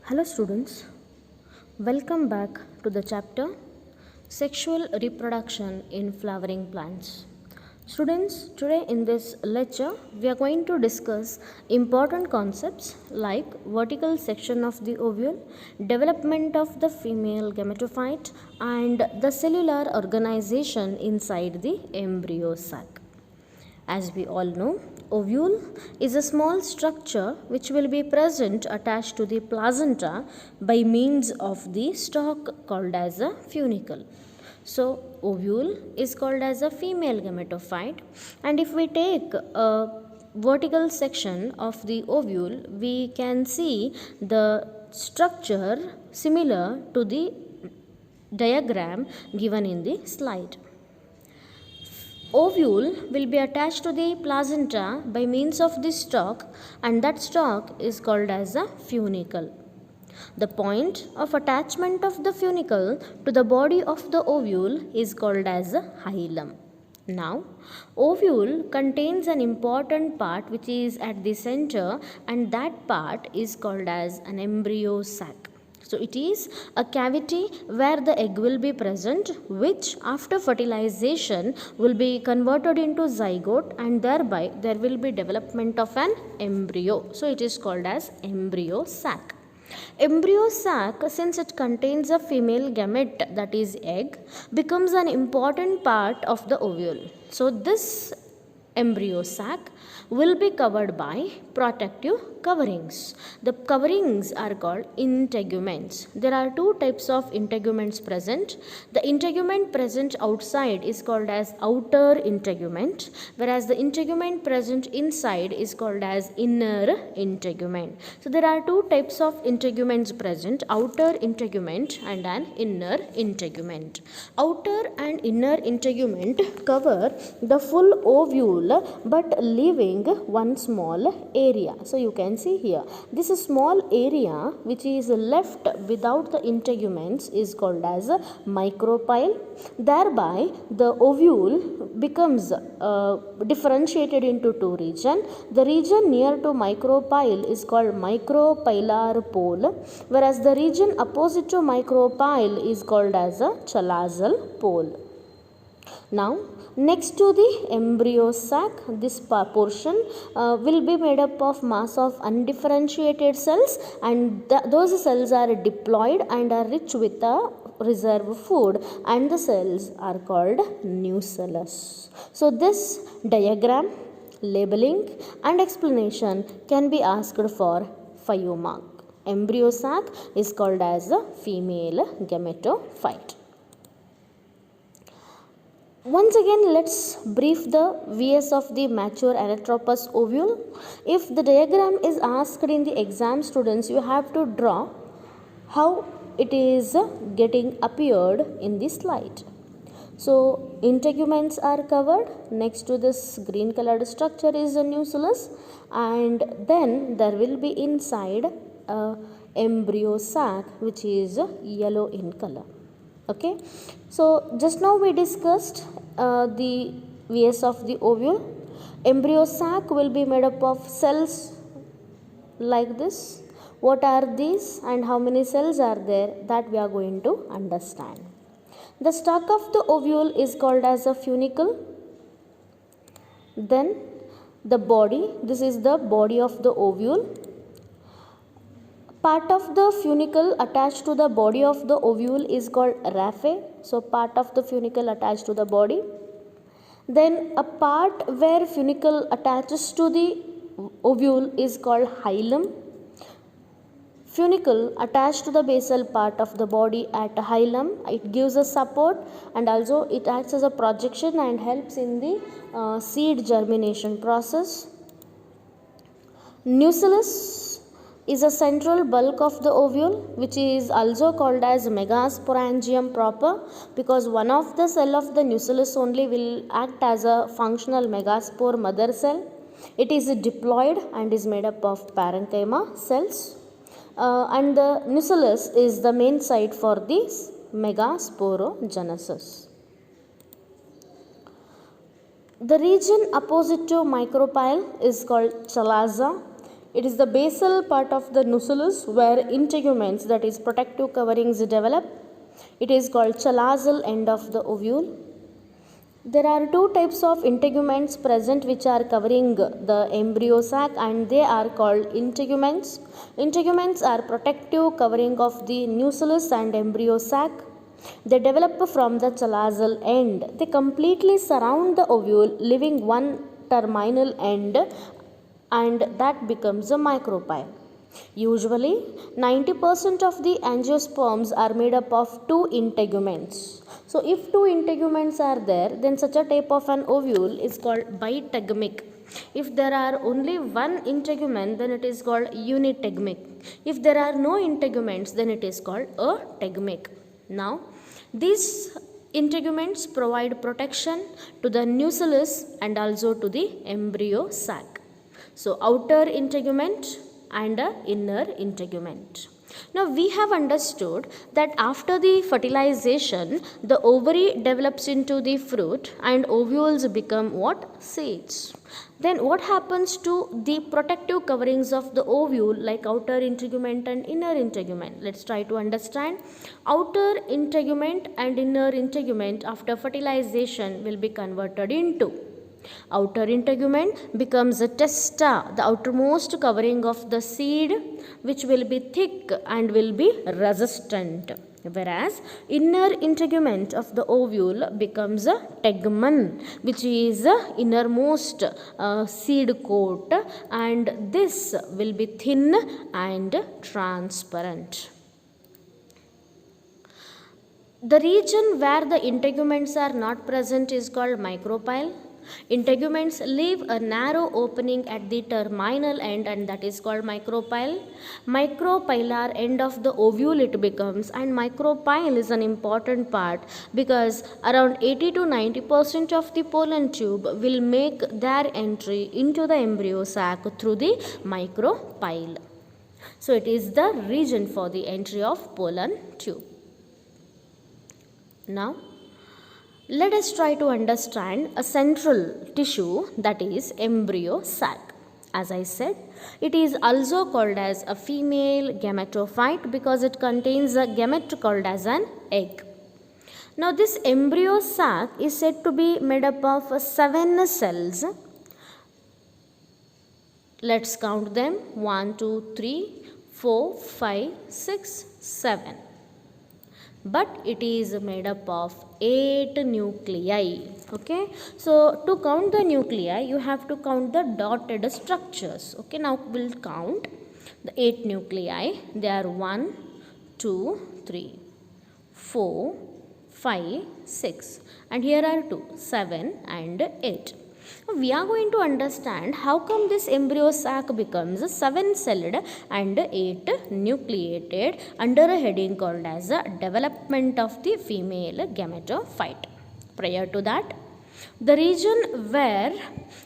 Hello students, welcome back to the chapter Sexual Reproduction in Flowering Plants. Students, today in this lecture we are going to discuss important concepts like vertical section of the ovule, development of the female gametophyte and the cellular organization inside the embryo sac. As we all know, ovule is a small structure which will be present attached to the placenta by means of the stalk called as a funicle. So, ovule is called as a female gametophyte, and if we take a vertical section of the ovule, we can see the structure similar to the diagram given in the slide. Ovule will be attached to the placenta by means of the stalk, and that stalk is called as a funicle. The point of attachment of the funicle to the body of the ovule is called as a hilum. Now, ovule contains an important part which is at the center, and that part is called as an embryo sac. So it is a cavity where the egg will be present, which after fertilization will be converted into zygote, and thereby there will be development of an embryo. So it is called as embryo sac. Embryo sac, since it contains a female gamete, that is egg, becomes an important part of the ovule. So this embryo sac will be covered by protective coverings. The coverings are called integuments. There are two types of integuments present. The integument present outside is called as outer integument, whereas the integument present inside is called as inner integument. So there are two types of integuments present, outer integument and an inner integument. Outer and inner integument cover the full ovule but leaving one small area. So you can see here, this small area which is left without the integuments is called as a micropyle. Thereby the ovule becomes differentiated into two regions. The region near to micropyle is called micropylar pole, whereas the region opposite to micropyle is called as a chalazal pole. Now, next to the embryo sac, this portion will be made up of mass of undifferentiated cells, and those cells are diploid and are rich with a reserve food, and the cells are called nucellus. So, this diagram, labeling and explanation can be asked for 5 mark. Embryo sac is called as a female gametophyte. Once again, let's brief the Vs of the mature anatropous ovule. If the diagram is asked in the exam, students, you have to draw how it is getting appeared in the slide. So, integuments are covered. Next to this green colored structure is a nucellus, and then there will be inside a embryo sac which is yellow in color. Okay, so just now we discussed the Vs of the ovule. Embryo sac will be made up of cells like this. What are these and how many cells are there, that we are going to understand. The stalk of the ovule is called as a funicle. Then the body, this is the body of the ovule. Part of the funicle attached to the body of the ovule is called raphe. So, part of the funicle attached to the body. Then a part where funicle attaches to the ovule is called hilum. Funicle attached to the basal part of the body at hilum. It gives a support, and also it acts as a projection and helps in the seed germination process. Nucellus is a central bulk of the ovule, which is also called as megasporangium proper, because one of the cell of the nucellus only will act as a functional megaspore mother cell. It is diploid and is made up of parenchyma cells, and the nucellus is the main site for this megasporogenesis. The region opposite to micropyle is called chalaza. It is the basal part of the nucellus where integuments, that is protective coverings, develop. It is called chalazal end of the ovule. There are two types of integuments present which are covering the embryo sac, and they are called integuments. Integuments are protective covering of the nucellus and embryo sac. They develop from the chalazal end. They completely surround the ovule, leaving one terminal end, and that becomes a micropyle. Usually, 90% of the angiosperms are made up of two integuments. So, if two integuments are there, then such a type of an ovule is called bitegmic. If there are only one integument, then it is called unitegmic. If there are no integuments, then it is called a tegmic. Now, these integuments provide protection to the nucellus and also to the embryo sac. So, outer integument and a inner integument. Now, we have understood that after the fertilization, the ovary develops into the fruit and ovules become what? Seeds. Then what happens to the protective coverings of the ovule, like outer integument and inner integument? Let's try to understand. Outer integument and inner integument after fertilization will be converted into: outer integument becomes a testa, the outermost covering of the seed, which will be thick and will be resistant. Whereas inner integument of the ovule becomes a tegmen, which is the innermost seed coat, and this will be thin and transparent. The region where the integuments are not present is called micropyle. Integuments leave a narrow opening at the terminal end, and that is called micropyle. Micropylar end of the ovule it becomes, and micropyle is an important part because around 80 to 90% of the pollen tube will make their entry into the embryo sac through the micropyle. So it is the region for the entry of pollen tube. Now, let us try to understand a central tissue, that is embryo sac. As I said, it is also called as a female gametophyte because it contains a gamete called as an egg. Now, this embryo sac is said to be made up of 7 cells. Let's count them: 1, 2, 3, 4, 5, 6, 7. But it is made up of 8 nuclei. Okay, so to count the nuclei, you have to count the dotted structures. Okay, now we'll count the 8 nuclei. They are 1, 2, 3, 4, 5, 6, and here are 2, 7 and 8. We are going to understand how come this embryo sac becomes 7-celled and 8 nucleated under a heading called as a development of the female gametophyte. Prior to that, the region where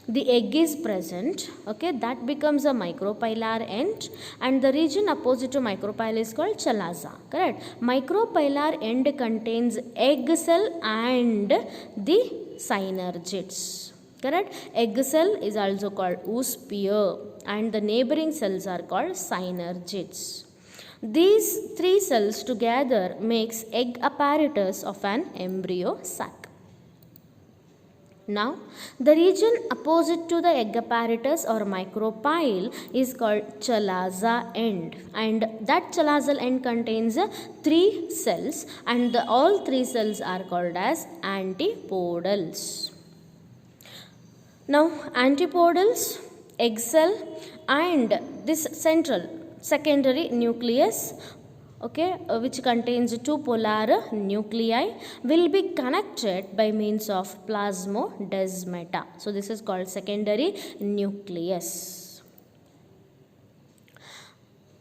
the egg is present, okay, that becomes a micropylar end, and the region opposite to micropyle is called chalaza. Correct? Micropylar end contains egg cell and the synergids. Correct? Egg cell is also called oosphere, and the neighboring cells are called synergids. These 3 cells together makes egg apparatus of an embryo sac. Now, the region opposite to the egg apparatus or micropyle is called chalaza end, and that chalaza end contains 3 cells, and all 3 cells are called as antipodals. Now, antipodals, egg cell, and this central secondary nucleus, okay, which contains 2 polar nuclei, will be connected by means of plasmodesmata. So this is called secondary nucleus.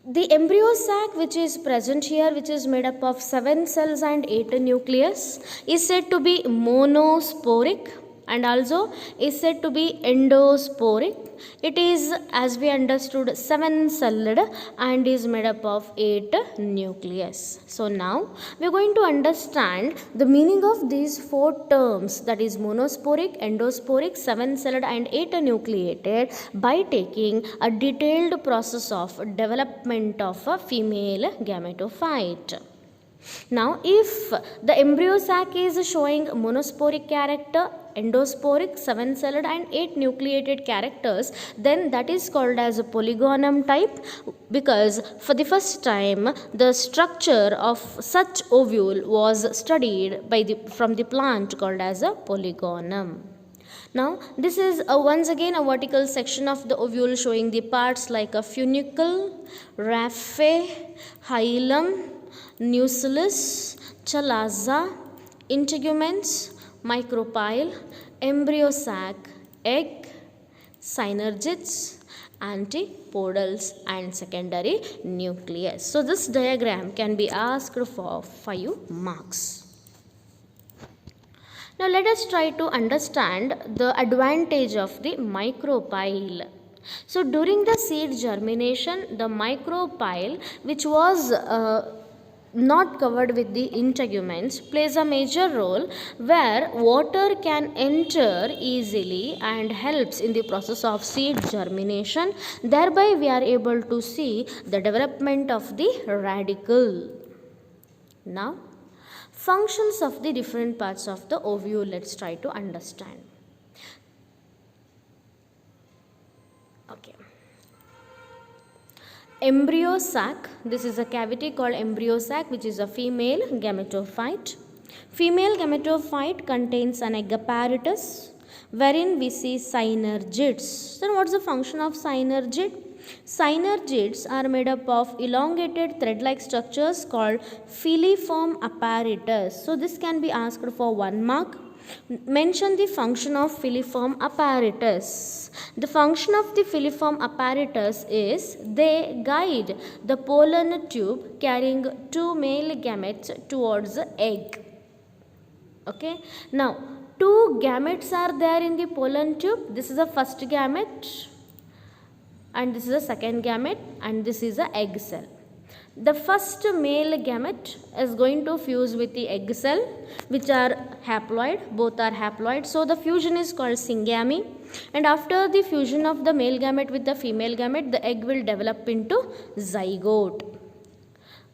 The embryo sac which is present here, which is made up of 7 cells and 8 nucleus, is said to be monosporic and also is said to be endosporic, It is, as we understood, 7-celled and is made up of 8 nucleus. So now we are going to understand the meaning of these 4 terms, that is monosporic, endosporic, 7-celled and 8 nucleated, by taking a detailed process of development of a female gametophyte. Now, if the embryo sac is showing monosporic character, endosporic, 7-celled and 8 nucleated characters, then that is called as a polygonum type, because for the first time the structure of such ovule was studied from the plant called as a polygonum. Now, this is once again a vertical section of the ovule showing the parts like a funicle, raphe, hilum, nucellus, chalaza, integuments, micropyle, embryo sac, egg, synergids, antipodals and secondary nucleus. So this diagram can be asked for 5 marks. Now let us try to understand the advantage of the micropyle. So during the seed germination, the micropyle, which was not covered with the integuments, plays a major role where water can enter easily and helps in the process of seed germination. Thereby we are able to see the development of the radicle. Now, functions of the different parts of the ovule, let's try to understand. Okay. Embryo sac, this is a cavity called embryo sac, which is a female gametophyte. Female gametophyte contains an egg apparatus wherein we see synergids. Then what is the function of synergid? Synergids are made up of elongated thread-like structures called filiform apparatus. So this can be asked for 1 mark. Mention the function of filiform apparatus. The function of the filiform apparatus is they guide the pollen tube carrying 2 male gametes towards the egg. Okay. Now, 2 gametes are there in the pollen tube. This is the first gamete and this is the second gamete and this is the egg cell. The first male gamete is going to fuse with the egg cell, which are haploid, both are haploid. So the fusion is called syngamy, and after the fusion of the male gamete with the female gamete, the egg will develop into zygote.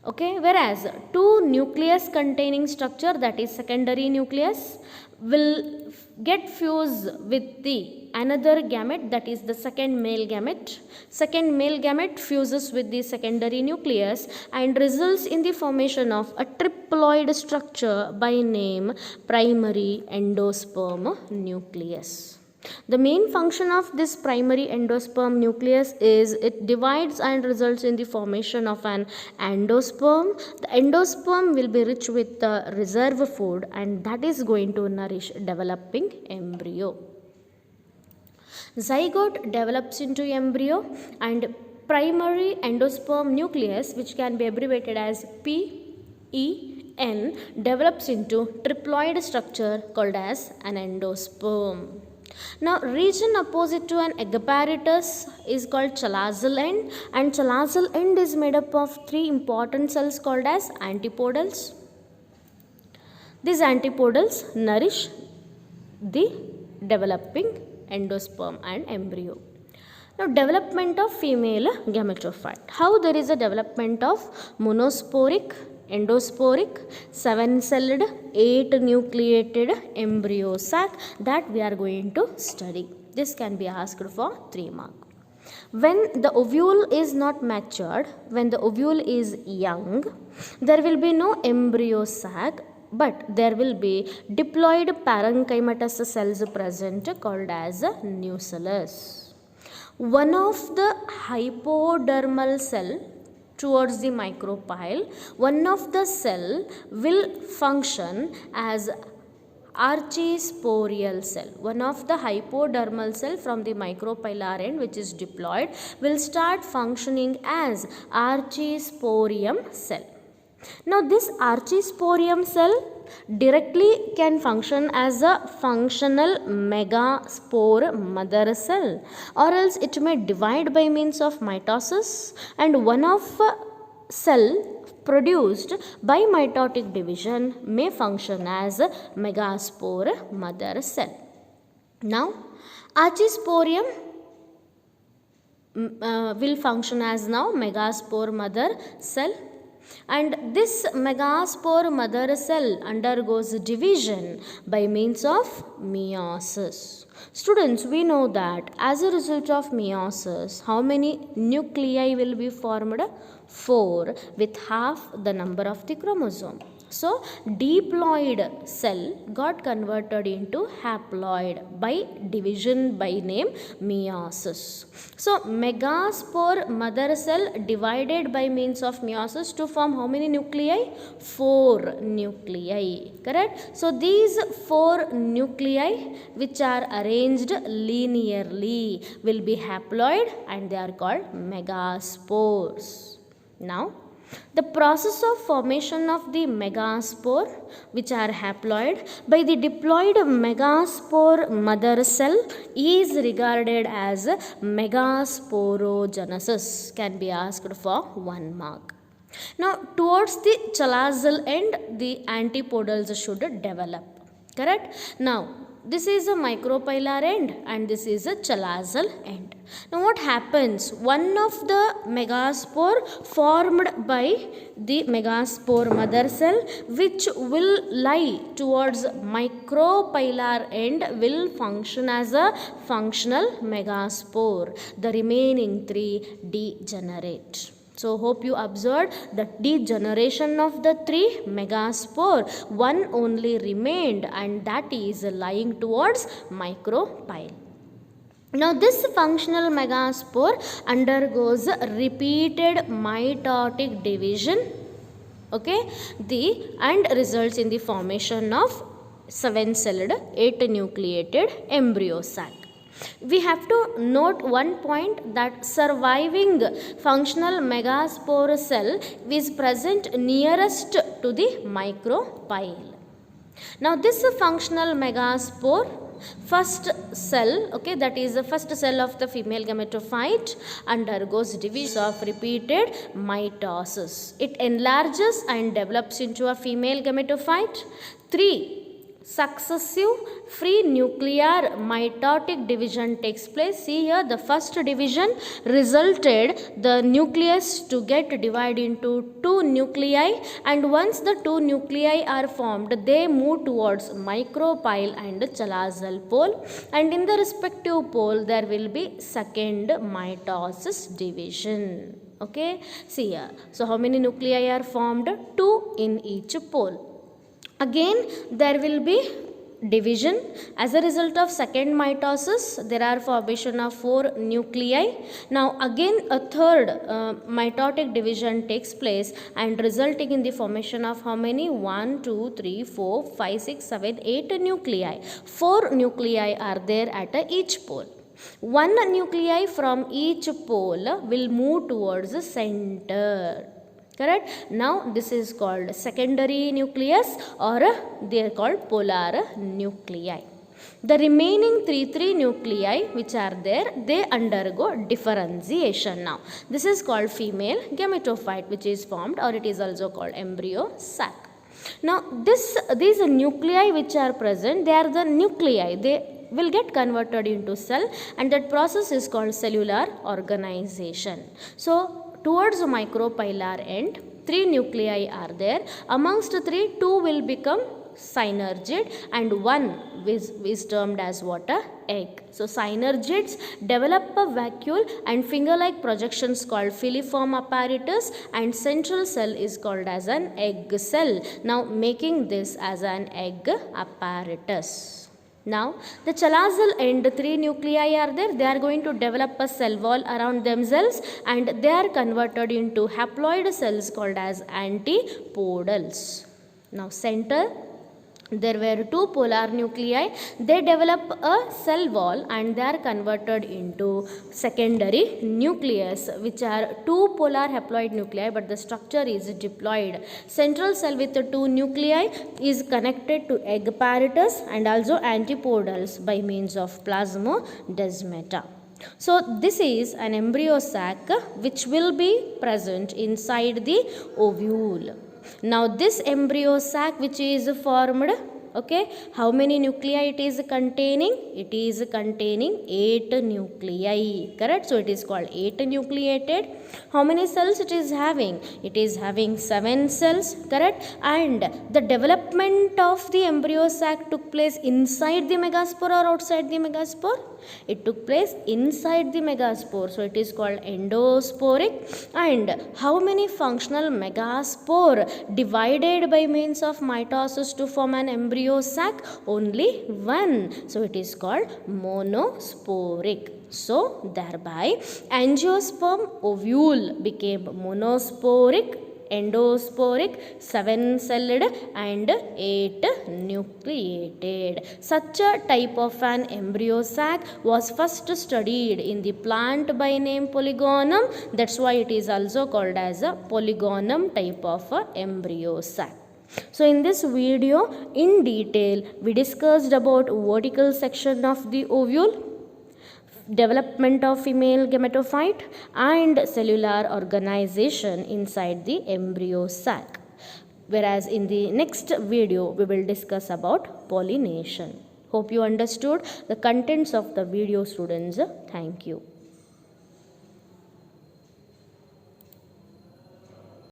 Okay, whereas 2 nucleus containing structure, that is secondary nucleus, will get fused with the another gamete, that is the second male gamete. Second male gamete fuses with the secondary nucleus and results in the formation of a triploid structure by name primary endosperm nucleus. The main function of this primary endosperm nucleus is it divides and results in the formation of an endosperm. The endosperm will be rich with reserve food and that is going to nourish developing embryo. Zygote develops into embryo and primary endosperm nucleus, which can be abbreviated as PEN, develops into triploid structure called as an endosperm. Now, region opposite to an egg apparatus is called chalazal end, and chalazal end is made up of 3 important cells called as antipodals. These antipodals nourish the developing endosperm and embryo. Now, development of female gametophyte. How there is a development of monosporic, endosporic, 7-celled, 8 nucleated embryo sac, that we are going to study. This can be asked for 3 marks. When the ovule is not matured, when the ovule is young, there will be no embryo sac, but there will be diploid parenchymatous cells present called as nucellus. One of the hypodermal cell towards the micropyle, one of the cell will function as archisporial cell. One of the hypodermal cell from the micropylar end, which is diploid, will start functioning as archisporium cell. Now this archisporium cell directly can function as a functional megaspore mother cell, or else it may divide by means of mitosis, and one of cell produced by mitotic division may function as a megaspore mother cell. Now, Archisporium will function as now megaspore mother cell, and this megaspore mother cell undergoes division by means of meiosis. Students, we know that as a result of meiosis, how many nuclei will be formed? 4, with half the number of the chromosome. So, diploid cell got converted into haploid by division by name meiosis. So, megaspore mother cell divided by means of meiosis to form how many nuclei? 4 nuclei, correct? So, these 4 nuclei which are arranged linearly will be haploid and they are called megaspores. Now, the process of formation of the megaspore, which are haploid, by the diploid megaspore mother cell is regarded as megasporogenesis. Can be asked for 1 mark. Now, towards the chalazal end, the antipodals should develop. Correct? Now, this is a micropylar end and this is a chalazal end. Now, what happens? One of the megaspore formed by the megaspore mother cell, which will lie towards micropylar end, will function as a functional megaspore. The remaining 3 degenerate. So, hope you observed the degeneration of the 3 megaspore. 1 only remained and that is lying towards micropyle. Now, this functional megaspore undergoes repeated mitotic division, okay, and results in the formation of 7-celled 8-nucleated embryo sac. We have to note one point, that surviving functional megaspore cell is present nearest to the micropyle. Now, this functional megaspore first cell, okay, that is the first cell of the female gametophyte, undergoes division of repeated mitosis. It enlarges and develops into a female gametophyte. 3 successive free nuclear mitotic division takes place. See here, the first division resulted the nucleus to get divided into 2 nuclei, and once the 2 nuclei are formed, they move towards micropyle and chalazal pole, and in the respective pole there will be second mitosis division. Okay, see here. So, how many nuclei are formed? 2 in each pole. Again, there will be division. As a result of second mitosis, there are formation of 4 nuclei. Now, again a third mitotic division takes place and resulting in the formation of how many? 1, 2, 3, 4, 5, 6, 7, 8 nuclei. 4 nuclei are there at each pole. 1 nuclei from each pole will move towards the center. Correct? Now, this is called secondary nucleus, or they are called polar nuclei. The remaining 3 nuclei which are there, they undergo differentiation. Now, this is called female gametophyte, which is formed, or it is also called embryo sac. Now, these nuclei which are present, they are the nuclei. They will get converted into cell, and that process is called cellular organization. So, towards the micropylar end, 3 nuclei are there. Amongst 3, 2 will become synergid and 1 is termed as what? Egg. So, synergids develop a vacuole and finger-like projections called filiform apparatus, and central cell is called as an egg cell. Now, making this as an egg apparatus. Now, the chalazal end, 3 nuclei are there. They are going to develop a cell wall around themselves, and they are converted into haploid cells called as antipodals. Now, center there were two polar nuclei. They develop a cell wall and they are converted into secondary nucleus, which are two polar haploid nuclei, but the structure is diploid. Central cell with the two nuclei is connected to egg apparatus and also antipodals by means of plasmodesmata. So this is an embryo sac which will be present inside the ovule. Now this embryo sac which is formed, okay, how many nuclei it is containing? It is containing 8 nuclei, correct? So it is called 8 nucleated. How many cells it is having? It is having 7 cells, correct? And the development of the embryo sac took place inside the megaspore or outside the megaspore? It took place inside the megaspore, so it is called endosporic. And how many functional megaspore divided by means of mitosis to form an embryo sac? Only one, so it is called monosporic. So thereby angiosperm ovule became monosporic, endosporic, 7-celled and 8 nucleated. Such a type of an embryo sac was first studied in the plant by name Polygonum. That's why it is also called as a Polygonum type of a embryo sac. So in this video in detail we discussed about vertical section of the ovule, development of female gametophyte and cellular organization inside the embryo sac. Whereas in the next video we will discuss about pollination. Hope you understood the contents of the video, students. Thank you.